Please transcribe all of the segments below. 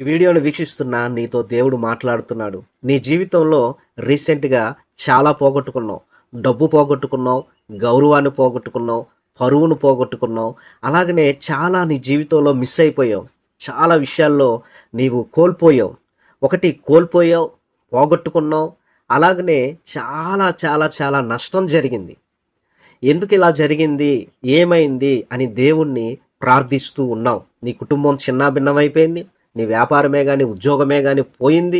ఈ వీడియోను వీక్షిస్తున్న నీతో దేవుడు మాట్లాడుతున్నాడు. నీ జీవితంలో రీసెంట్‌గా చాలా పోగొట్టుకున్నావు. డబ్బు పోగొట్టుకున్నావు, గౌరవాన్ని పోగొట్టుకున్నావు, పరువును పోగొట్టుకున్నావు. అలాగనే చాలా నీ జీవితంలో మిస్ అయిపోయావు. చాలా విషయాల్లో నీవు కోల్పోయావు. ఒకటి కోల్పోయావు, పోగొట్టుకున్నావు. అలాగనే చాలా నష్టం జరిగింది. ఎందుకిలా జరిగింది? ఏమైంది? అని దేవుణ్ణి ప్రార్థిస్తూ ఉన్నావు. నీ కుటుంబం చిన్నాభిన్నమైపోయింది. నీ వ్యాపారమే గాని, ఉద్యోగమే గాని పోయింది.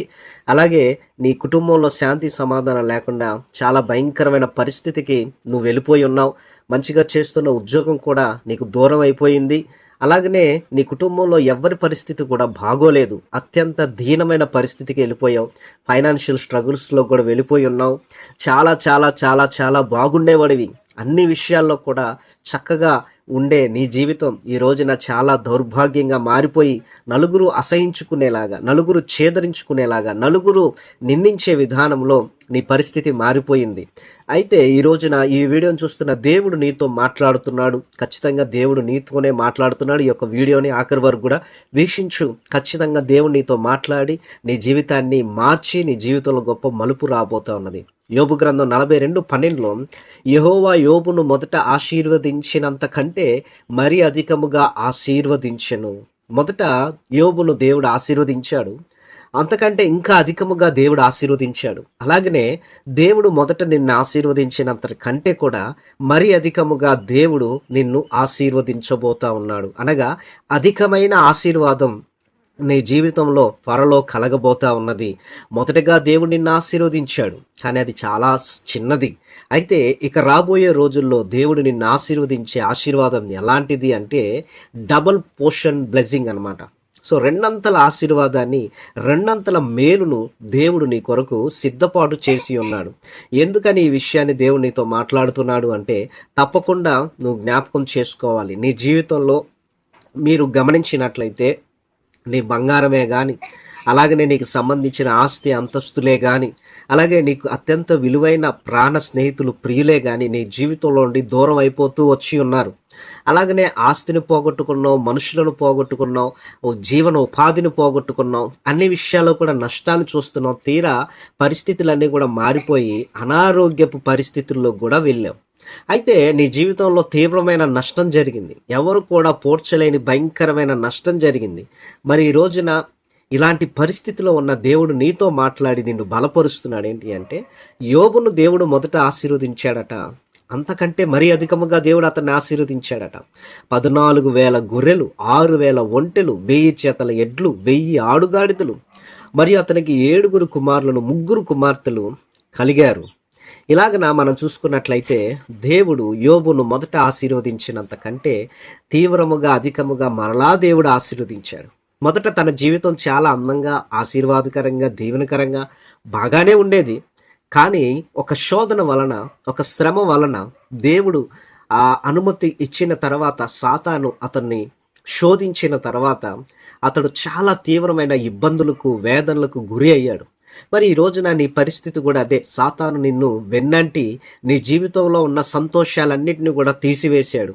అలాగే నీ కుటుంబంలో శాంతి సమాధానం లేకుండా చాలా భయంకరమైన పరిస్థితికి నువ్వు వెళ్ళిపోయి ఉన్నావు. మంచిగా చేస్తున్న ఉద్యోగం కూడా నీకు దూరం అయిపోయింది. అలాగనే నీ కుటుంబంలో ఎవ్వరి పరిస్థితి కూడా బాగోలేదు. అత్యంత దీనమైన పరిస్థితికి వెళ్ళిపోయావు. ఫైనాన్షియల్ స్ట్రగుల్స్‌లో కూడా వెళ్ళిపోయి ఉన్నావు. చాలా బాగుండేవాడివి. అన్ని విషయాల్లో కూడా చక్కగా ఉండే నీ జీవితం ఈ రోజున చాలా దౌర్భాగ్యంగా మారిపోయి నలుగురు అసహించుకునేలాగా, నలుగురు ఛేదరించుకునేలాగా, నలుగురు నిందించే విధానంలో నీ పరిస్థితి మారిపోయింది. అయితే ఈ రోజున ఈ వీడియోని చూస్తున్న దేవుడు నీతో మాట్లాడుతున్నాడు. ఖచ్చితంగా దేవుడు నీతోనే మాట్లాడుతున్నాడు. ఈ యొక్క వీడియోని ఆఖరి వరకు కూడా వీక్షించు. ఖచ్చితంగా దేవుడు నీతో మాట్లాడి నీ జీవితాన్ని మార్చి నీ జీవితంలో గొప్ప మలుపు రాబోతా ఉన్నది. యోబు గ్రంథం 42:12లో యెహోవా యోబును మొదట ఆశీర్వదించినంత కంటే మరి అధికముగా ఆశీర్వదించెను. మొదట యోబును దేవుడు ఆశీర్వదించాడు. అంతకంటే ఇంకా అధికముగా దేవుడు ఆశీర్వదించాడు. అలాగనే దేవుడు మొదట నిన్ను ఆశీర్వదించినంత కంటే కూడా మరి అధికముగా దేవుడు నిన్ను ఆశీర్వదించబోతా ఉన్నాడు. అనగా అధికమైన ఆశీర్వాదం నీ జీవితంలో త్వరలో కలగబోతా ఉన్నది. మొదటగా దేవుడు నిన్ను ఆశీర్వదించాడు, కానీ అది చాలా చిన్నది. అయితే ఇక రాబోయే రోజుల్లో దేవుడు నిన్ను ఆశీర్వదించే ఆశీర్వాదం ఎలాంటిది అంటే డబుల్ పోర్షన్ బ్లెస్సింగ్ అనమాట. సో రెండంతల ఆశీర్వాదాన్ని, రెండంతల మేలును దేవుడు నీ కొరకు సిద్ధపాటు చేసి ఉన్నాడు. ఎందుకని ఈ విషయాన్ని దేవుడు నీతో మాట్లాడుతున్నాడు అంటే తప్పకుండా నువ్వు జ్ఞాపకం చేసుకోవాలి. నీ జీవితంలో మీరు గమనించినట్లయితే నీ బంగారమే కానీ, అలాగనే నీకు సంబంధించిన ఆస్తి అంతస్తులే కానీ, అలాగే నీకు అత్యంత విలువైన ప్రాణ స్నేహితులు, ప్రియులే కానీ నీ జీవితంలో నుండి దూరం అయిపోతూ వచ్చి ఉన్నారు. అలాగనే ఆస్తిని పోగొట్టుకున్నావు, మనుషులను పోగొట్టుకున్నావు, జీవన ఉపాధిని పోగొట్టుకున్నావు, అన్ని విషయాల్లో కూడా నష్టాన్ని చూస్తున్నావు. తీరా పరిస్థితులన్నీ కూడా మారిపోయి అనారోగ్యపు పరిస్థితుల్లో కూడా వెళ్ళావు. అయితే నీ జీవితంలో తీవ్రమైన నష్టం జరిగింది. ఎవరు కూడా పోడ్చలేని భయంకరమైన నష్టం జరిగింది. మరి ఈ రోజున ఇలాంటి పరిస్థితిలో ఉన్న దేవుడు నీతో మాట్లాడి నిన్ను బలపరుస్తున్నాడు. ఏంటి అంటే యోబును దేవుడు మొదట ఆశీర్వదించాడట. అంతకంటే మరీ అధికముగా దేవుడు అతన్ని ఆశీర్వదించాడట. 14,000 గొర్రెలు, 6,000 ఒంటెలు, 1000 చేతల ఎడ్లు, 1000 ఆడుగాడిదలు, మరియు అతనికి 7 కుమారులను, 3 కుమార్తెలు కలిగారు. ఇలాగన మనం చూసుకున్నట్లయితే దేవుడు యోబును మొదట ఆశీర్వదించినంత కంటే తీవ్రముగా, అధికముగా మరలా దేవుడు ఆశీర్వదించాడు. మొదట తన జీవితం చాలా అందంగా, ఆశీర్వాదకరంగా, దీవెనకరంగా బాగానే ఉండేది. కానీ ఒక శోధన వలన, ఒక శ్రమ వలన దేవుడు ఆ అనుమతి ఇచ్చిన తర్వాత, సాతాను అతన్ని శోధించిన తర్వాత అతడు చాలా తీవ్రమైన ఇబ్బందులకు, వేదనలకు గురి అయ్యాడు. మరి ఈ రోజున నీ పరిస్థితి కూడా అదే. సాతాను నిన్ను వెన్నంటి నీ జీవితంలో ఉన్న సంతోషాలన్నిటిని కూడా తీసివేశాడు.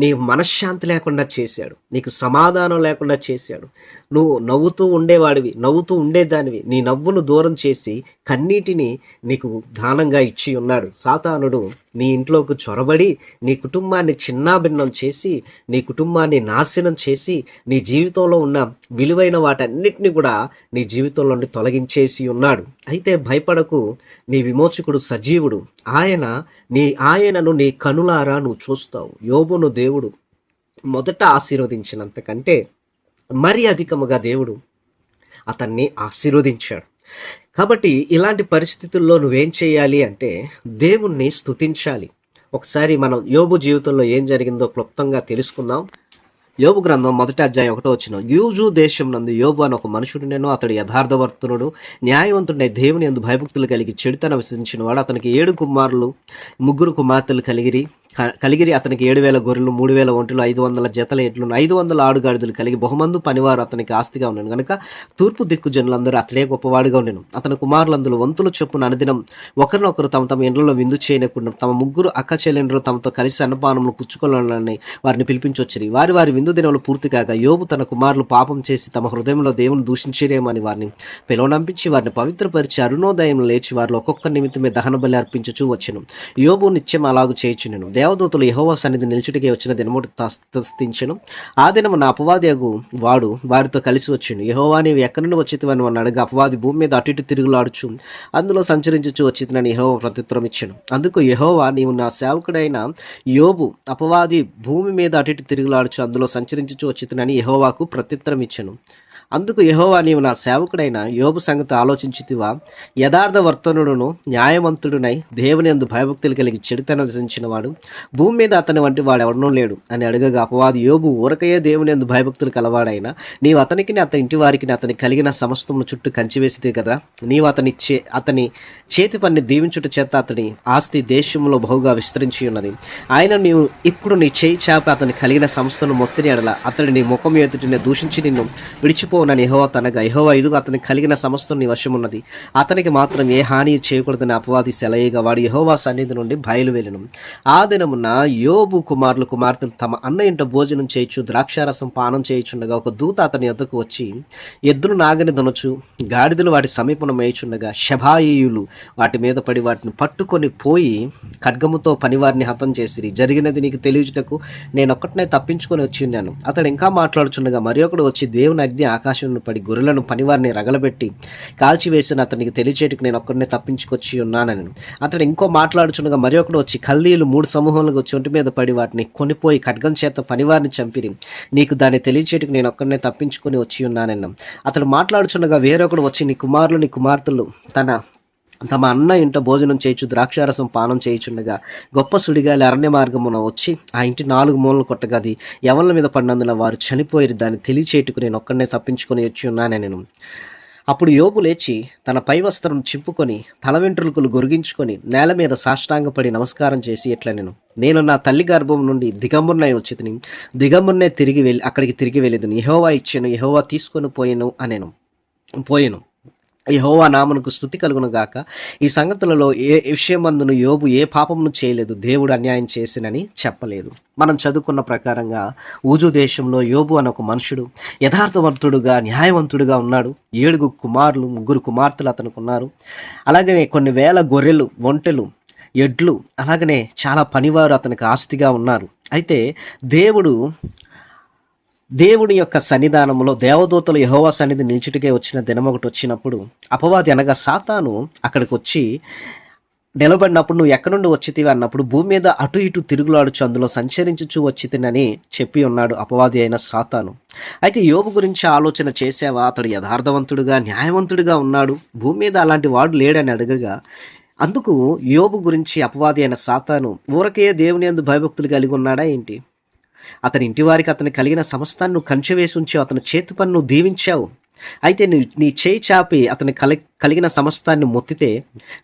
నీ మనశ్శాంతి లేకుండా చేశాడు. నీకు సమాధానం లేకుండా చేశాడు. నువ్వు నవ్వుతూ ఉండేవాడివి, నవ్వుతూ ఉండేదానివి. నీ నవ్వును దూరం చేసి కన్నీటిని నీకు దానంగా ఇచ్చి ఉన్నాడు. సాతానుడు నీ ఇంట్లోకి చొరబడి నీ కుటుంబాన్ని చిన్నాభిన్నం చేసి, నీ కుటుంబాన్ని నాశనం చేసి, నీ జీవితంలో ఉన్న విలువైన వాటన్నిటిని కూడా నీ జీవితంలో నుండి తొలగించేసి ఉన్నాడు. అయితే భయపడకు, నీ విమోచకుడు సజీవుడు. ఆయనను నీ కనులారా నువ్వు చూస్తావు. యోబును దేవుడు మొదట ఆశీర్వదించినంత కంటే మరి అధికముగా దేవుడు అతన్ని ఆశీర్వదించాడు. కాబట్టి ఇలాంటి పరిస్థితుల్లో నువ్వేం చేయాలి అంటే దేవుణ్ణి స్తుతించాలి. ఒకసారి మనం యోబు జీవితంలో ఏం జరిగిందో క్లుప్తంగా తెలుసుకుందాం. యోబు గ్రంథం 1:1 యూజు దేశం నందు యోబు అని ఒక మనుషుడు నేను, అతడు యథార్థవర్తనుడు, న్యాయవంతుడై దేవుని యందు భయభక్తులు కలిగి చెడుతన విసరించిన వాడు. అతనికి 7 కుమారులు, 3 కుమార్తెలు కలిగిరి. కలిగిరి అతనికి 7,000 గొర్రెలు, 3,000 ఒంటెలు, 500 జతల ఎడ్లు, 500 ఆడుగాడిదలు కలిగి బహుమందు పనివారు అతనికి ఆస్తిగా ఉన్నాను గనుక తూర్పు దిక్కు జనులందరూ అతడే గొప్పవాడిగా ఉండెను. అతని కుమారులందరూ వంతుల చొప్పున అనుదినం ఒకరినొకరు తమ తమ ఇండ్లలో విందు చేయకుండా తమ ముగ్గురు అక్క చెల్లెండ్రు తమతో కలిసి అన్నపానములు పుచ్చుకోవాలని వారిని పిలిపించొచ్చిరి. వారి వారి విందు దినములు పూర్తి కాగా యోబు తన కుమారులు పాపం చేసి తమ హృదయంలో దేవుని దూషించిరేమని వారిని పిలువనంపించి వారిని పవిత్రపరిచి అరుణోదయం లేచి వారిలో ఒక్కొక్క నిమిత్తమే దహన బలి అర్పించుచూ వచ్చెను. యోబు నిత్యం అలాగు చేయుచుండెను. దేవదూతలు యెహోవా సన్నిధి నిలుచుటకే వచ్చిన దినముడు తస్తించెను. ఆ దినము నా అపవాదియగు వాడు వారితో కలిసి వచ్చిండు. యెహోవా నీవు ఎక్కడి నుండి వచ్చితివని వాడిని అడగా అపవాది భూమి మీద అటు ఇటు తిరుగులాడుచు అందులో సంచరించుచు వచ్చితినని యెహోవా ప్రత్యుత్తరం ఇచ్చెను. అందుకు యెహోవా నీవు నా సేవకుడైన యోబు అపవాది భూమి మీద అటు ఇటు తిరుగులాడుచు అందులో సంచరించుచు వచ్చితినని యెహోవాకు ప్రత్యుత్తరం ఇచ్చెను. అందుకు యెహోవా నీవు నా సేవకుడైన యోబు సంగతి ఆలోచించితివా? యథార్థ వర్తనుడును న్యాయవంతుడునై దేవుని యందు భయభక్తులు కలిగి చెడుతనం రచించిన వాడు భూమి మీద అతని వంటి వాడు ఎవడనూ లేడు అని అడగగా అపవాది యోబు ఊరకయే దేవుని యందు భయభక్తులు కలవాడైనా నీవు అతనికి అతని ఇంటి వారికి అతని కలిగిన సమస్తమును చుట్టూ కంచివేసితే కదా. నీవు అతని చేతి పని దీవించుట చేత అతని ఆస్తి దేశంలో బహుగా విస్తరించి ఉన్నది. ఆయన నీవు ఇప్పుడు నీ చేయి చాపి అతని కలిగిన సంస్థను మొత్తిని అడల అతడు నీ ముఖం ఎదుటిని దూషించి నిన్ను విడిచిపోనని యెహోవా తనగా యెహోవా ఇదిగో అతనికి కలిగిన సమస్తం నీ వశమున్నది, అతనికి మాత్రం ఏ హాని చేయకూడదని అపవాది సెలయగా వాడు యెహోవా సన్నిధి నుండి బయలువెళ్ళెను. ఆ దినమున యోబు కుమారులు కుమార్తెలు తమ అన్న ఇంట భోజనం చేయొచ్చు ద్రాక్షారసం పానం చేయుచుండగా ఒక దూత అతని యొద్దకు వచ్చి ఎద్దులు నాగని దొనచు గాడిదలు వాటి సమీపన మేయుచుండగా షెబాయీయులు వాటి మీద పడి వాటిని పట్టుకొని పోయి ఖడ్గముతో పనివారిని హతం చేసిరి. జరిగినది నీకు తెలియచుటకు నేనొక్కటినే తప్పించుకొని వచ్చి ఉన్నాను. అతడు ఇంకా మాట్లాడుచుండగా మరి ఒకడు వచ్చి దేవుని అగ్ని ఆకాశంలో పడి గొర్రెలను పనివారిని రగలబెట్టి కాల్చివేసిన అతనికి తెలియచేటుకు నేను ఒక్కడినే తప్పించుకొచ్చి ఉన్నానని. అతడు ఇంకో మాట్లాడుచుండగా మరి ఒకడు వచ్చి కల్దీయులు 3 సమూహాలుగా వచ్చి ఒంటి మీద పడి వాటిని కొనిపోయి ఖడ్గం చేత పనివారిని చంపిరి. నీకు దాన్ని తెలియచేటుకు నేను ఒక్కడినే తప్పించుకొని వచ్చి ఉన్నానన్నాం. అతడు మాట్లాడుచుండగా వేరొకడు వచ్చి నీ కుమారులు నీ కుమార్తెలు తమ అన్న ఇంట భోజనం చేయొచ్చు ద్రాక్షారసం పానం చేయుచుండగా గొప్ప సుడిగాలి అరణ్య మార్గమున వచ్చి ఆ ఇంటి 4 మూలలు కొట్టగా అది ఎవళ్ళ మీద పడినందున వారు చనిపోయి దాన్ని తెలియచేటుకు నేను ఒక్కడనే తప్పించుకొని వచ్చి ఉన్నాను నేను. అప్పుడు యోబు లేచి తన పై వస్త్రం చింపుకొని తల వెంట్రుకలు గొరిగించుకొని నేల మీద సాష్టాంగపడి నమస్కారం చేసి ఎట్లా నేను నా తల్లి గర్భం నుండి దిగంబరునై వచ్చితిని, దిగంబరునే అక్కడికి తిరిగి వెళ్ళేదని యెహోవా ఇచ్చాను, యెహోవా తీసుకొని పోయెను. యెహోవా నామమునకు స్తుతి కలుగును గాక. ఈ సంగతులలో ఏ విషయమందును యోబు ఏ పాపమును చేయలేదు, దేవుడు అన్యాయం చేసినని చెప్పలేదు. మనం చదువుకున్న ప్రకారంగా ఊజు దేశంలో యోబు అనే ఒక మనుషుడు యథార్థవంతుడుగా న్యాయవంతుడుగా ఉన్నాడు. 7 కుమారులు 3 కుమార్తెలు అతనికి ఉన్నారు. అలాగనే కొన్ని వేల గొర్రెలు ఒంటెలు ఎడ్లు అలాగనే చాలా పనివారు అతనికి ఆస్తిగా ఉన్నారు. అయితే దేవుడి యొక్క సన్నిధానంలో దేవదూతలు యెహోవా సన్నిధి నిల్చుటికే వచ్చిన దినం ఒకటి వచ్చినప్పుడు అపవాది అనగా సాతాను అక్కడికి వచ్చి నిలబడినప్పుడు నువ్వు ఎక్కడి నుండి వచ్చితివి అన్నప్పుడు భూమి మీద అటు ఇటు తిరుగులాడుచు అందులో సంచరించుచు వచ్చితినని చెప్పి ఉన్నాడు అపవాది అయిన సాతాను. అయితే యోబు గురించి ఆలోచన చేసావా? అతడు యథార్థవంతుడుగా న్యాయవంతుడిగా ఉన్నాడు, భూమి మీద అలాంటి వాడు లేడని అడగగా అందుకు యోబు గురించి అపవాది అయిన సాతాను ఊరకే దేవుని యందు భయభక్తులు కలిగి ఉన్నాడా ఏంటి? అతని ఇంటి వారికి అతని కలిగిన సమస్తాన్ని నువ్వు కంచె వేసి ఉంచావు, అతని చేతి పని నువ్వు దీవించావు. అయితే నీ చేయి చాపి అతని కలిగిన సమస్తాన్ని మొత్తితే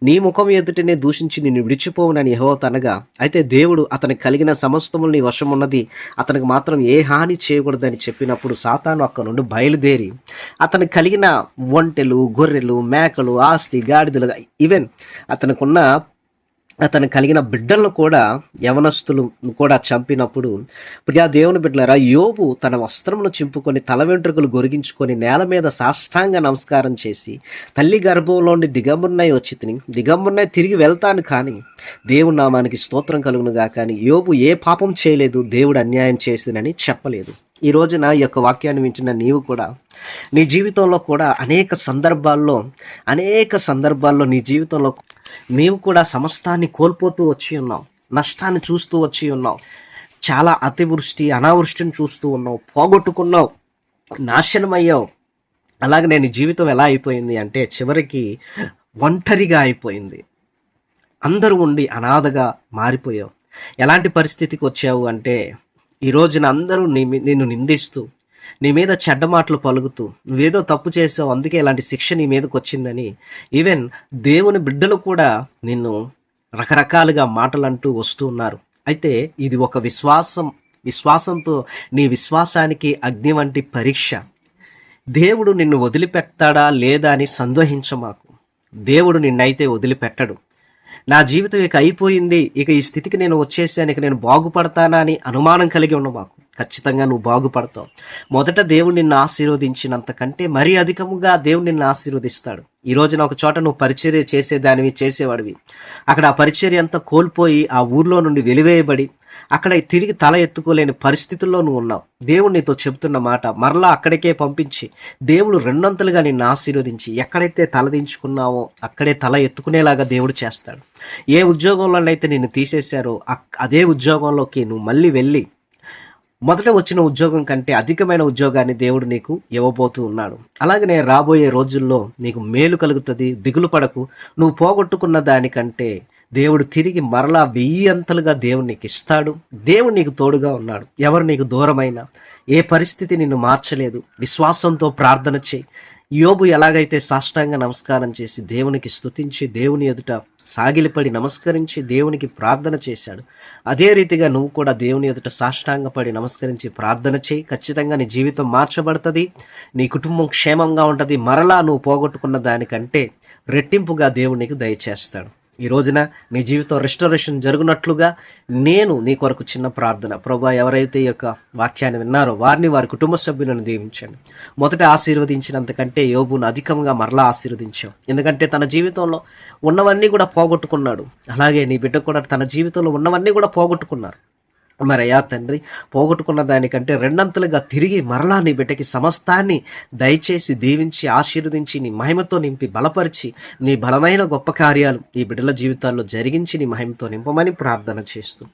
నీ ముఖం ఎదుటనే దూషించి నిన్ను విడిచిపోవునని యెహోవా అనగా అయితే దేవుడు అతనికి కలిగిన సమస్తములు నీ వశం ఉన్నది, అతనికి మాత్రం ఏ హాని చేయకూడదని చెప్పినప్పుడు సాతాను అక్కడ నుండి బయలుదేరి అతనికి కలిగిన ఒంటెలు గొర్రెలు మేకలు ఆస్తి గాడిదలు ఈవెన్ అతనికి కలిగిన బిడ్డలను కూడా యవనస్తులు కూడా చంపినప్పుడు ప్రియా దేవుని బిడ్డలారా యోబు తన వస్త్రమును చింపుకొని తల వెంట్రుకలు గొరిగించుకొని నేల మీద సాష్టాంగ నమస్కారం చేసి తల్లి గర్భంలోండి దిగంబరునై తిరిగి వెళ్తాను కానీ దేవుని నామానికి స్తోత్రం కలుగునుగా కానీ యోబు ఏ పాపం చేయలేదు, దేవుడు అన్యాయం చేసినని చెప్పలేదు. ఈ రోజున ఈ యొక్క వాక్యాన్ని వింటున్న నీవు కూడా నీ జీవితంలో కూడా అనేక సందర్భాల్లో నీ జీవితంలో నీవు కూడా సమస్తాన్ని కోల్పోతూ వచ్చి ఉన్నావు, నష్టాన్ని చూస్తూ వచ్చి ఉన్నావు, చాలా అతివృష్టి అనావృష్టిని చూస్తూ ఉన్నావు, పోగొట్టుకున్నావు, నాశనమయ్యావు. అలాగే నీ జీవితం ఎలా అయిపోయింది అంటే చివరికి ఒంటరిగా అయిపోయింది. అందరూ ఉండి అనాథగా మారిపోయావు. ఎలాంటి పరిస్థితికి వచ్చావు అంటే ఈ రోజున అందరూ నిన్ను నిందిస్తూ నీ మీద చెడ్డ మాటలు పలుకుతూ నువ్వేదో తప్పు చేసావు అందుకే ఇలాంటి శిక్ష నీ మీదకి వచ్చిందని ఈవెన్ దేవుని బిడ్డలు కూడా నిన్ను రకరకాలుగా మాటలు అంటూ వస్తూ ఉన్నారు. అయితే ఇది ఒక విశ్వాసంతో నీ విశ్వాసానికి అగ్ని వంటి పరీక్ష. దేవుడు నిన్ను వదిలిపెడతాడా లేదా అని సందేహించమాకు. దేవుడు నిన్నైతే వదిలిపెట్టడు. నా జీవితం ఇక అయిపోయింది, ఇక ఈ స్థితికి నేను వచ్చేసాను, ఇక నేను బాగుపడతానా అని అనుమానం కలిగి ఉండమాకు. ఖచ్చితంగా నువ్వు బాగుపడతావు. మొదట దేవుడు నిన్ను ఆశీర్వదించినంత కంటే మరీ అధికముగా దేవుడు నిన్ను ఆశీర్వదిస్తాడు. ఈ రోజున ఒక చోట నువ్వు పరిచర్య చేసేవాడివి. అక్కడ ఆ పరిచర్య అంతా కోల్పోయి ఆ ఊర్లో నుండి వెలివేయబడి అక్కడ తిరిగి తల ఎత్తుకోలేని పరిస్థితుల్లో నువ్వు ఉన్నావు. దేవుడు నీతో చెబుతున్న మాట, మరలా అక్కడికే పంపించి దేవుడు రెండంతలుగా నిన్ను ఆశీర్వదించి ఎక్కడైతే తలదించుకున్నావో అక్కడే తల ఎత్తుకునేలాగా దేవుడు చేస్తాడు. ఏ ఉద్యోగంలోనైతే నిన్ను తీసేశారో అదే ఉద్యోగంలోకి నువ్వు మళ్ళీ వెళ్ళి మొదట వచ్చిన ఉద్యోగం కంటే అధికమైన ఉద్యోగాన్ని దేవుడు నీకు ఇవ్వబోతూ ఉన్నాడు. అలాగనే రాబోయే రోజుల్లో నీకు మేలు కలుగుతుంది. దిగులు పడకు. నువ్వు పోగొట్టుకున్న దానికంటే దేవుడు తిరిగి మరలా 1000 అంతలుగా దేవుడు నీకు ఇస్తాడు. దేవుడు నీకు తోడుగా ఉన్నాడు. ఎవరు నీకు దూరమైనా, ఏ పరిస్థితి నిన్ను మార్చలేదు. విశ్వాసంతో ప్రార్థన చేయి. యోబు ఎలాగైతే సాష్టాంగ నమస్కారం చేసి దేవునికి స్తుతించి దేవుని ఎదుట సాగిలిపడి నమస్కరించి దేవునికి ప్రార్థన చేశాడు, అదే రీతిగా నువ్వు కూడా దేవుని ఎదుట సాష్టాంగపడి నమస్కరించి ప్రార్థన చేయి. ఖచ్చితంగా నీ జీవితం మార్చబడుతుంది. నీ కుటుంబం క్షేమంగా ఉంటుంది. మరలా నువ్వు పోగొట్టుకున్న దానికంటే రెట్టింపుగా దేవుడు నీకు దయచేస్తాడు. ఈ రోజున నీ జీవితం రెస్టరేషన్ జరుగునట్లుగా నేను నీ కొరకు చిన్న ప్రార్థన. ప్రభువా, ఎవరైతే ఈ యొక్క వాక్యాన్ని విన్నారో వారిని, వారి కుటుంబ సభ్యులను దీవించండి. మొదట ఆశీర్వదించినంతకంటే యోబును అధికంగా మరలా ఆశీర్వదించావు. ఎందుకంటే తన జీవితంలో ఉన్నవన్నీ కూడా పోగొట్టుకున్నాడు. అలాగే నీ బిడ్డ కూడా తన జీవితంలో ఉన్నవన్నీ కూడా పోగొట్టుకున్నారు. మరి అయ్యా తండ్రి, పోగొట్టుకున్న దానికంటే రెండంతలుగా తిరిగి మరలా నీ బిడ్డకి సమస్తాన్ని దయచేసి దీవించి ఆశీర్వదించి నీ మహిమతో నింపి బలపరిచి నీ బలమైన గొప్ప కార్యాలు ఈ బిడ్డల జీవితాల్లో జరిగించి నీ మహిమతో నింపమని ప్రార్థన చేస్తూ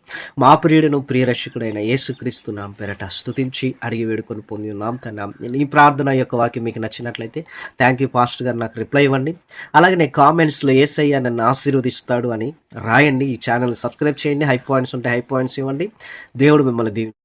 మా ప్రియుడును ప్రియరక్షకుడైన యేసుక్రీస్తు నామ పేరట స్తుతించి అడిగి వేడుకొని పొంది ఉన్నాం తండ్రి. ఈ ప్రార్థన యొక్క వాక్యం మీకు నచ్చినట్లయితే థ్యాంక్ యూ పాస్టర్ గారు, నాకు రిప్లై ఇవ్వండి. అలాగే నేను కామెంట్స్లో యేసయ్య నన్ను ఆశీర్వదిస్తాడు అని రాయండి. ఈ ఛానల్ సబ్స్క్రైబ్ చేయండి. హై పాయింట్స్ ఉంటే హై పాయింట్స్ ఇవ్వండి. దేవుడు మిమ్మల్ని దీవించు.